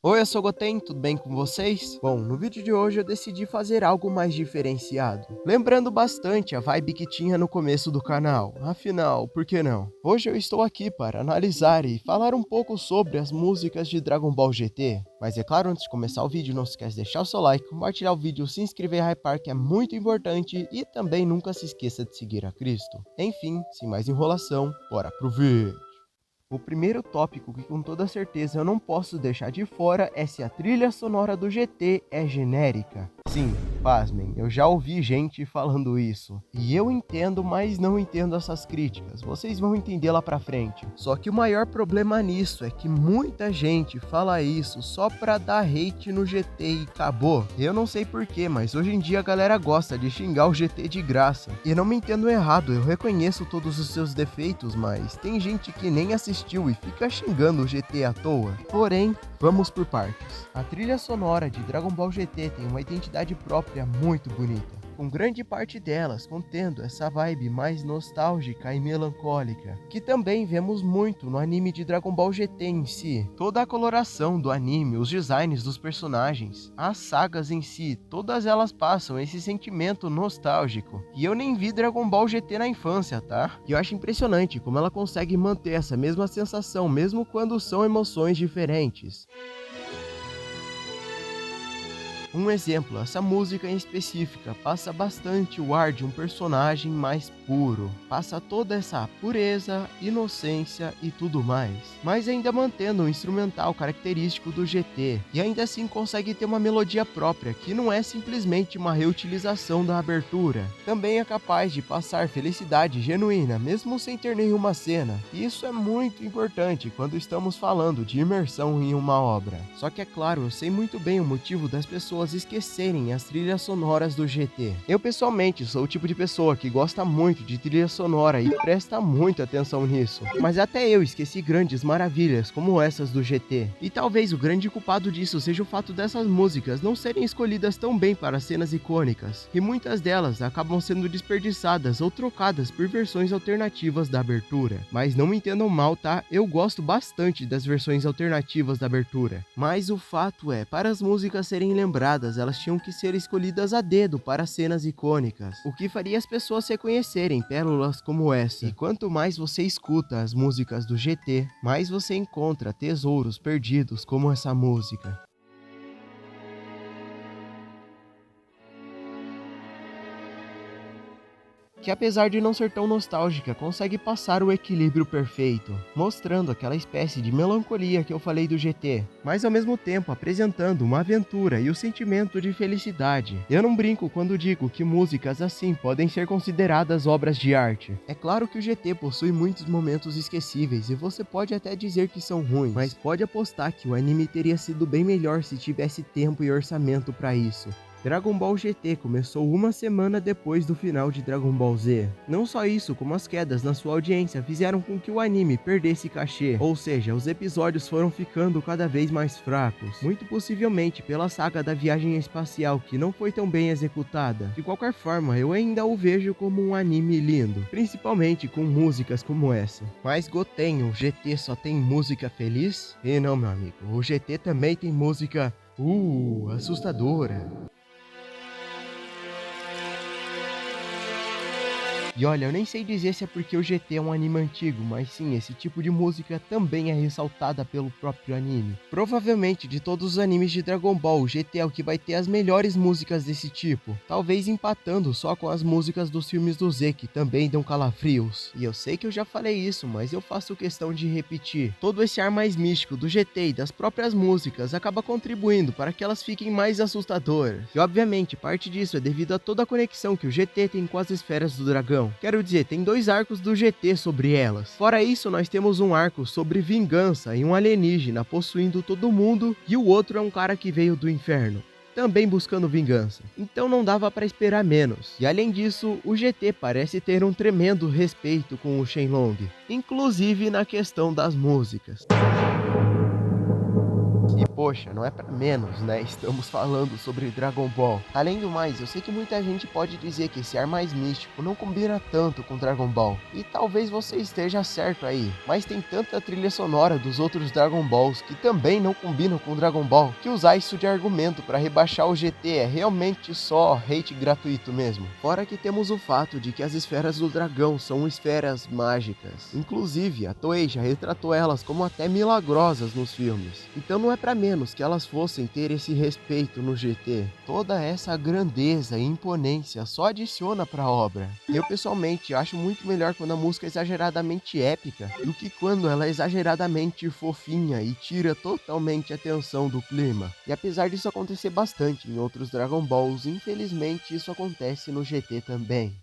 Oi, eu sou o Goten, tudo bem com vocês? Bom, no vídeo de hoje eu decidi fazer algo mais diferenciado, lembrando bastante a vibe que tinha no começo do canal, afinal, por que não? Hoje eu estou aqui para analisar e falar um pouco sobre as músicas de Dragon Ball GT, mas é claro, antes de começar o vídeo, não se esquece de deixar o seu like, compartilhar o vídeo, se inscrever e hypar, que é muito importante, e também nunca se esqueça de seguir a Cristo. Enfim, sem mais enrolação, bora pro vídeo! O primeiro tópico que com toda certeza eu não posso deixar de fora é se a trilha sonora do GT é genérica. Sim, pasmem, eu já ouvi gente falando isso. E eu entendo, mas não entendo essas críticas. Vocês vão entender lá pra frente. Só que o maior problema nisso é que muita gente fala isso só pra dar hate no GT e acabou. Eu não sei porquê, mas hoje em dia a galera gosta de xingar o GT de graça. E não me entendo errado, eu reconheço todos os seus defeitos, mas tem gente que nem assistiu e fica xingando o GT à toa. Porém, vamos por partes. A trilha sonora de Dragon Ball GT tem uma identidade própria muito bonita, com grande parte delas contendo essa vibe mais nostálgica e melancólica, que também vemos muito no anime de Dragon Ball GT em si. Toda a coloração do anime, os designs dos personagens, as sagas em si, todas elas passam esse sentimento nostálgico. E eu nem vi Dragon Ball GT na infância, tá? E eu acho impressionante como ela consegue manter essa mesma sensação, mesmo quando são emoções diferentes. Um exemplo, essa música em específica passa bastante o ar de um personagem mais puro, passa toda essa pureza, inocência e tudo mais, mas ainda mantendo o instrumental característico do GT, e ainda assim consegue ter uma melodia própria, que não é simplesmente uma reutilização da abertura. Também é capaz de passar felicidade genuína, mesmo sem ter nenhuma cena, e isso é muito importante quando estamos falando de imersão em uma obra. Só que é claro, eu sei muito bem o motivo das pessoas esquecerem as trilhas sonoras do GT. Eu pessoalmente sou o tipo de pessoa que gosta muito de trilha sonora e presta muita atenção nisso, mas até eu esqueci grandes maravilhas como essas do GT. E talvez o grande culpado disso seja o fato dessas músicas não serem escolhidas tão bem para cenas icônicas, e muitas delas acabam sendo desperdiçadas ou trocadas por versões alternativas da abertura. Mas não me entendam mal, tá? Eu gosto bastante das versões alternativas da abertura, mas o fato é, para as músicas serem lembradas, elas tinham que ser escolhidas a dedo para cenas icônicas, o que faria as pessoas reconhecerem pérolas como essa. E quanto mais você escuta as músicas do GT, mais você encontra tesouros perdidos como essa música. Que apesar de não ser tão nostálgica, consegue passar o equilíbrio perfeito, mostrando aquela espécie de melancolia que eu falei do GT, mas ao mesmo tempo apresentando uma aventura e o sentimento de felicidade. Eu não brinco quando digo que músicas assim podem ser consideradas obras de arte. É claro que o GT possui muitos momentos esquecíveis e você pode até dizer que são ruins, mas pode apostar que o anime teria sido bem melhor se tivesse tempo e orçamento para isso. Dragon Ball GT começou uma semana depois do final de Dragon Ball Z. Não só isso, como as quedas na sua audiência fizeram com que o anime perdesse cachê, ou seja, os episódios foram ficando cada vez mais fracos, muito possivelmente pela saga da viagem espacial que não foi tão bem executada. De qualquer forma, eu ainda o vejo como um anime lindo, principalmente com músicas como essa. Mas Goten, o GT só tem música feliz? E não, meu amigo, o GT também tem música assustadora. E olha, eu nem sei dizer se é porque o GT é um anime antigo, mas sim, esse tipo de música também é ressaltada pelo próprio anime. Provavelmente, de todos os animes de Dragon Ball, o GT é o que vai ter as melhores músicas desse tipo, talvez empatando só com as músicas dos filmes do Z, que também dão calafrios. E eu sei que eu já falei isso, mas eu faço questão de repetir. Todo esse ar mais místico do GT e das próprias músicas acaba contribuindo para que elas fiquem mais assustadoras. E obviamente, parte disso é devido a toda a conexão que o GT tem com as esferas do dragão. Quero dizer, tem dois arcos do GT sobre elas. Fora isso, nós temos um arco sobre vingança e um alienígena possuindo todo mundo, e o outro é um cara que veio do inferno, também buscando vingança. Então não dava para esperar menos. E além disso, o GT parece ter um tremendo respeito com o Shenlong, inclusive na questão das músicas. poxa, não é pra menos, né? Estamos falando sobre Dragon Ball. Além do mais, eu sei que muita gente pode dizer que esse ar mais místico não combina tanto com Dragon Ball. E talvez você esteja certo aí, mas tem tanta trilha sonora dos outros Dragon Balls que também não combinam com Dragon Ball, que usar isso de argumento para rebaixar o GT é realmente só hate gratuito mesmo. Fora que temos o fato de que as esferas do dragão são esferas mágicas. Inclusive, a Toei já retratou elas como até milagrosas nos filmes. Então não é pra menos que elas fossem ter esse respeito no GT. Toda essa grandeza e imponência só adiciona pra obra. Eu pessoalmente acho muito melhor quando a música é exageradamente épica do que quando ela é exageradamente fofinha e tira totalmente a atenção do clima. E apesar disso acontecer bastante em outros Dragon Balls, infelizmente isso acontece no GT também.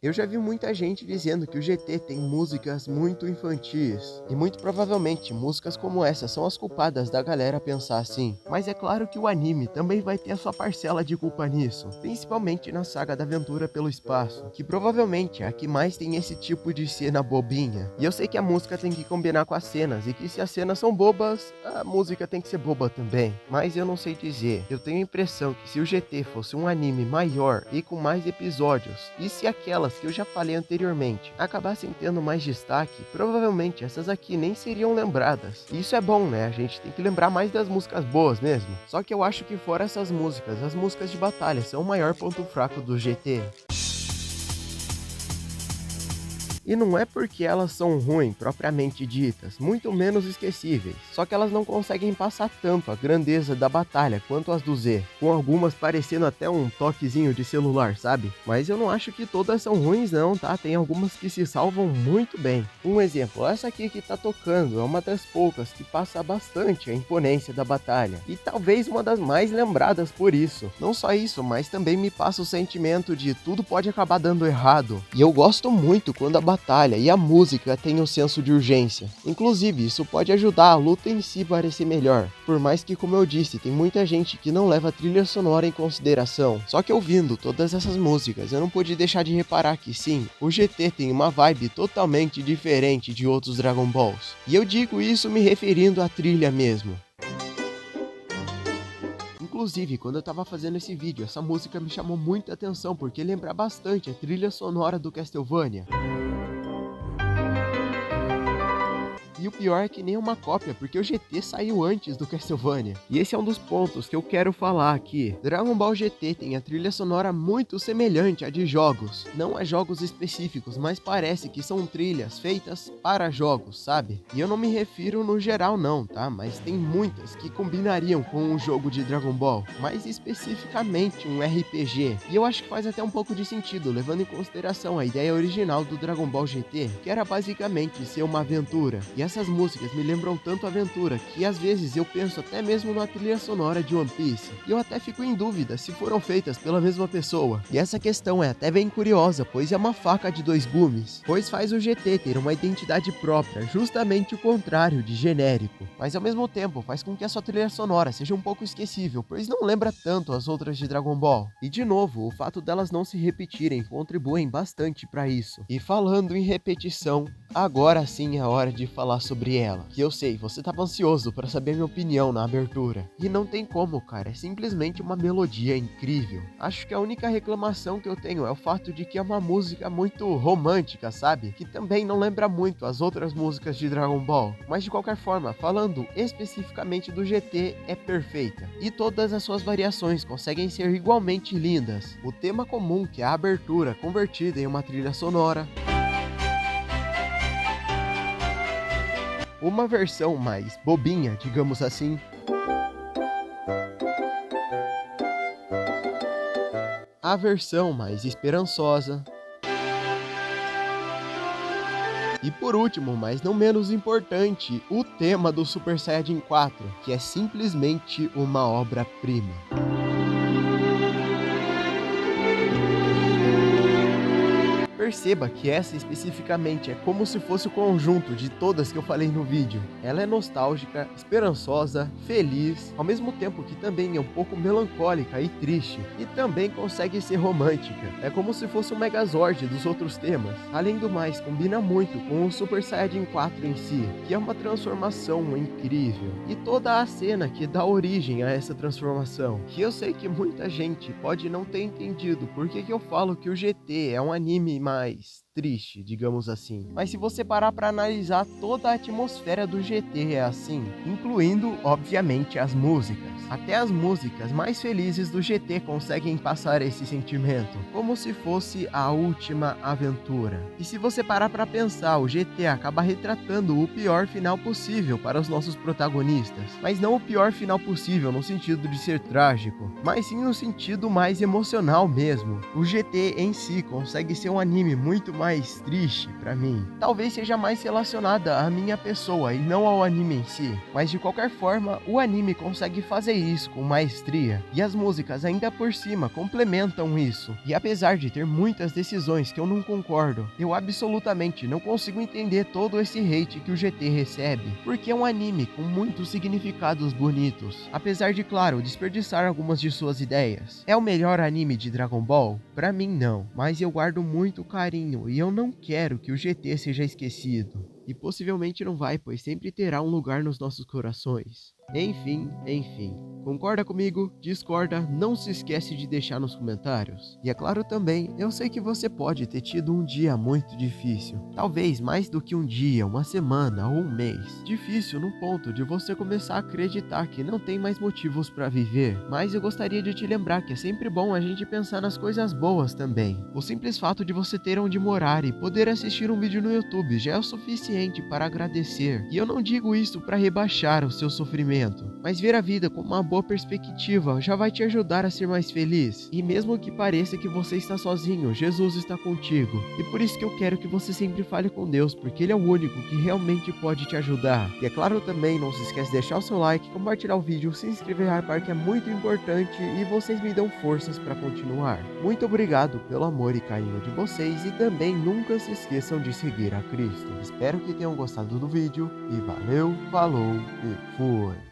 Eu já vi muita gente dizendo que o GT tem músicas muito infantis, e muito provavelmente músicas como essa são as culpadas da galera pensar assim. Mas é claro que o anime também vai ter a sua parcela de culpa nisso, principalmente na saga da Aventura pelo Espaço, que provavelmente é a que mais tem esse tipo de cena bobinha. E eu sei que a música tem que combinar com as cenas, e que se as cenas são bobas, a música tem que ser boba também. Mas eu não sei dizer, eu tenho a impressão que se o GT fosse um anime maior e com mais episódios, e se aquelas que eu já falei anteriormente acabassem tendo mais destaque, provavelmente essas aqui nem seriam lembradas. E isso é bom, né? A gente tem que lembrar mais das músicas boas mesmo. Só que eu acho que fora essas músicas, as músicas de batalha são o maior ponto fraco do GT. E não é porque elas são ruins propriamente ditas, muito menos esquecíveis, só que elas não conseguem passar tanto a grandeza da batalha quanto as do Z, com algumas parecendo até um toquezinho de celular, sabe? Mas eu não acho que todas são ruins não, tá? Tem algumas que se salvam muito bem. Um exemplo, essa aqui que tá tocando é uma das poucas que passa bastante a imponência da batalha, e talvez uma das mais lembradas por isso. Não só isso, mas também me passa o sentimento de tudo pode acabar dando errado, e eu gosto muito quando a batalha e a música têm um senso de urgência. Inclusive, isso pode ajudar a luta em si a parecer melhor. Por mais que, como eu disse, tem muita gente que não leva a trilha sonora em consideração. Só que ouvindo todas essas músicas, eu não pude deixar de reparar que sim, o GT tem uma vibe totalmente diferente de outros Dragon Balls. E eu digo isso me referindo à trilha mesmo. Inclusive, quando eu tava fazendo esse vídeo, essa música me chamou muita atenção porque lembra bastante a trilha sonora do Castlevania. E o pior é que nem uma cópia, porque o GT saiu antes do Castlevania. E esse é um dos pontos que eu quero falar aqui. Dragon Ball GT tem a trilha sonora muito semelhante à de jogos. Não a jogos específicos, mas parece que são trilhas feitas para jogos, sabe? E eu não me refiro no geral não, tá? Mas tem muitas que combinariam com um jogo de Dragon Ball, mais especificamente um RPG. E eu acho que faz até um pouco de sentido, levando em consideração a ideia original do Dragon Ball GT, que era basicamente ser uma aventura. E essas músicas me lembram tanto aventura que às vezes eu penso até mesmo na trilha sonora de One Piece. E eu até fico em dúvida se foram feitas pela mesma pessoa. E essa questão é até bem curiosa, pois é uma faca de dois gumes. Pois faz o GT ter uma identidade própria, justamente o contrário de genérico. Mas ao mesmo tempo faz com que a sua trilha sonora seja um pouco esquecível, pois não lembra tanto as outras de Dragon Ball. E de novo, o fato delas não se repetirem contribuem bastante para isso. E falando em repetição, agora sim é a hora de falar sobre ela. Que eu sei, você tava ansioso para saber minha opinião na abertura. E não tem como, cara, é simplesmente uma melodia incrível. Acho que a única reclamação que eu tenho é o fato de que é uma música muito romântica, sabe? Que também não lembra muito as outras músicas de Dragon Ball. Mas de qualquer forma, falando especificamente do GT, é perfeita. E todas as suas variações conseguem ser igualmente lindas. O tema comum, que é a abertura, convertida em uma trilha sonora. Uma versão mais bobinha, digamos assim. A versão mais esperançosa. E por último, mas não menos importante, o tema do Super Saiyajin 4, que é simplesmente uma obra-prima. perceba que essa especificamente é como se fosse o conjunto de todas que eu falei no vídeo. Ela é nostálgica, esperançosa, feliz, ao mesmo tempo que também é um pouco melancólica e triste, e também consegue ser romântica. É como se fosse um Megazord dos outros temas. Além do mais, combina muito com o Super Saiyajin 4 em si, que é uma transformação incrível, e toda a cena que dá origem a essa transformação, que eu sei que muita gente pode não ter entendido porque que eu falo que o GT é um anime mais triste, digamos assim. Mas se você parar para analisar, toda a atmosfera do GT é assim, incluindo, obviamente, as músicas. Até as músicas mais felizes do GT conseguem passar esse sentimento, como se fosse a última aventura. E se você parar para pensar, o GT acaba retratando o pior final possível para os nossos protagonistas, mas não o pior final possível no sentido de ser trágico, mas sim no sentido mais emocional mesmo. O GT em si consegue ser um anime muito mais triste pra mim. Talvez seja mais relacionada à minha pessoa e não ao anime em si, mas de qualquer forma, o anime consegue fazer isso com maestria, e as músicas ainda por cima complementam isso. E apesar de ter muitas decisões que eu não concordo, eu absolutamente não consigo entender todo esse hate que o GT recebe, porque é um anime com muitos significados bonitos, apesar de, claro, desperdiçar algumas de suas ideias. É o melhor anime de Dragon Ball? Pra mim não, mas eu guardo muito carinho e eu não quero que o GT seja esquecido. E possivelmente não vai, pois sempre terá um lugar nos nossos corações. Enfim. Concorda comigo? Discorda? Não se esquece de deixar nos comentários. E é claro também, eu sei que você pode ter tido um dia muito difícil. Talvez mais do que um dia, uma semana ou um mês. Difícil no ponto de você começar a acreditar que não tem mais motivos para viver. Mas eu gostaria de te lembrar que é sempre bom a gente pensar nas coisas boas também. O simples fato de você ter onde morar e poder assistir um vídeo no YouTube já é o suficiente para agradecer. E eu não digo isso para rebaixar o seu sofrimento, mas ver a vida com uma boa perspectiva já vai te ajudar a ser mais feliz. E mesmo que pareça que você está sozinho, Jesus está contigo. E por isso que eu quero que você sempre fale com Deus, porque Ele é o único que realmente pode te ajudar. E é claro também, não se esquece de deixar o seu like, compartilhar o vídeo, se inscrever, porque é muito importante e vocês me dão forças para continuar. Muito obrigado pelo amor e carinho de vocês, e também nunca se esqueçam de seguir a Cristo. Espero que tenham gostado do vídeo e valeu, falou e fui!